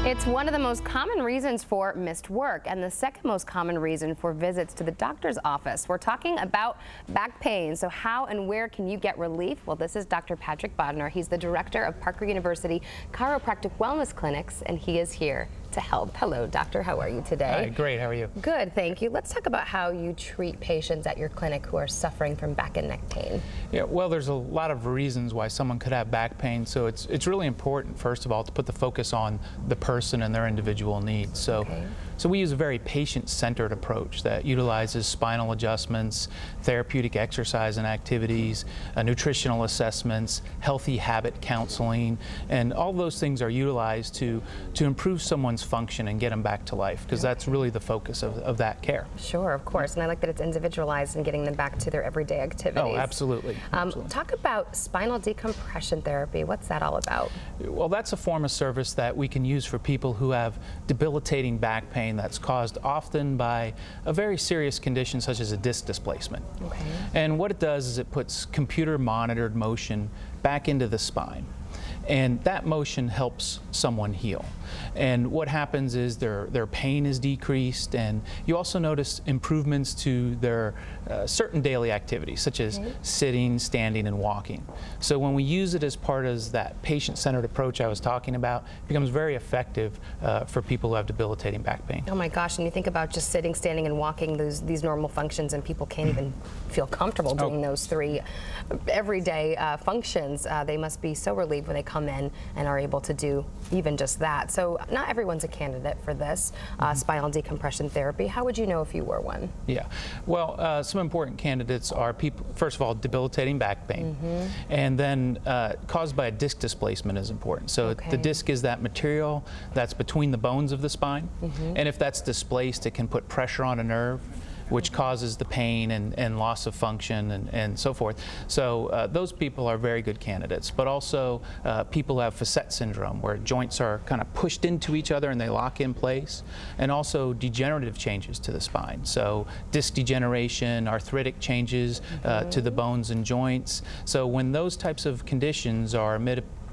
It's one of the most common reasons for missed work and the second most common reason for visits to the doctor's office. We're talking about back pain. So how and where can you get relief? Well, this is Dr. Patrick Bodnar. He's the director of Parker University Chiropractic Wellness Clinics, and he is here to help. Hello, doctor. How are you today? Hi, great. How are you? Good, thank you. Let's talk about how you treat patients at your clinic who are suffering from back and neck pain. Yeah, well, there's a lot of reasons why someone could have back pain. So it's really important, first of all, to put the focus on the person and their individual needs. So we use a very patient-centered approach that utilizes spinal adjustments, therapeutic exercise and activities, nutritional assessments, healthy habit counseling, and all those things are utilized to improve someone's function and get them back to life, because that's really the focus of that care. Sure, of course, and I like that it's individualized and getting them back to their everyday activities. Oh, absolutely. Absolutely. Talk about spinal decompression therapy. What's that all about? Well, that's a form of service that we can use for people who have debilitating back pain that's caused often by a very serious condition such as a disc displacement. Okay. And what it does is it puts computer monitored motion back into the spine. And that motion helps someone heal. And what happens is their pain is decreased, and you also notice improvements to their certain daily activities, such as sitting, standing, and walking. So when we use it as part of that patient-centered approach I was talking about, it becomes very effective for people who have debilitating back pain. Oh my gosh, and you think about just sitting, standing, and walking, these normal functions, and people can't even feel comfortable doing those three everyday functions. They must be so relieved when they come in and are able to do even just that. So not everyone's a candidate for this spinal decompression therapy. How would you know if you were one? Yeah, well, some important candidates are people, first of all, debilitating back pain, and then caused by a disc displacement is important. So the disc is that material that's between the bones of the spine, and if that's displaced, it can put pressure on a nerve, which causes the pain and loss of function and so forth. So those people are very good candidates, but also people who have facet syndrome, where joints are kind of pushed into each other and they lock in place, and also degenerative changes to the spine. So disc degeneration, arthritic changes to the bones and joints. So when those types of conditions are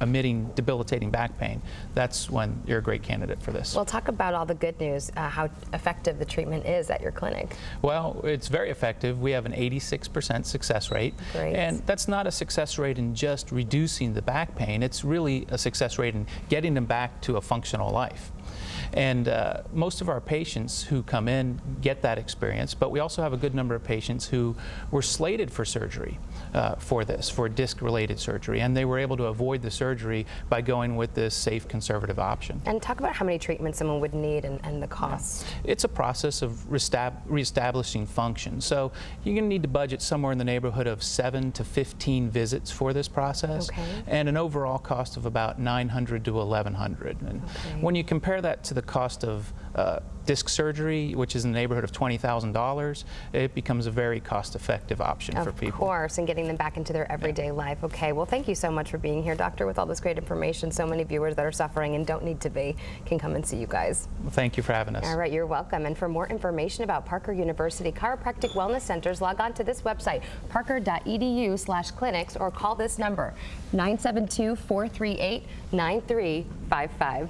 emitting debilitating back pain, that's when you're a great candidate for this. Well, talk about all the good news, how effective the treatment is at your clinic. Well, it's very effective. We have an 86% success rate. Great. And that's not a success rate in just reducing the back pain. It's really a success rate in getting them back to a functional life. And most of our patients who come in get that experience, but we also have a good number of patients who were slated for surgery for disc-related surgery, and they were able to avoid the surgery by going with this safe, conservative option. And talk about how many treatments someone would need and the cost. It's a process of reestablishing function. So you're going to need to budget somewhere in the neighborhood of 7 to 15 visits for this process, and an overall cost of about $900 to $1,100. And when you compare that to the cost of disc surgery, which is in the neighborhood of $20,000, it becomes a very cost-effective option for people. Of course, and getting them back into their everyday life. Okay, well, thank you so much for being here, doctor, with all this great information. So many viewers that are suffering and don't need to be can come and see you guys. Well, thank you for having us. All right, you're welcome. And for more information about Parker University Chiropractic Wellness Centers, log on to this website, parker.edu/clinics, or call this number, 972-438-9355.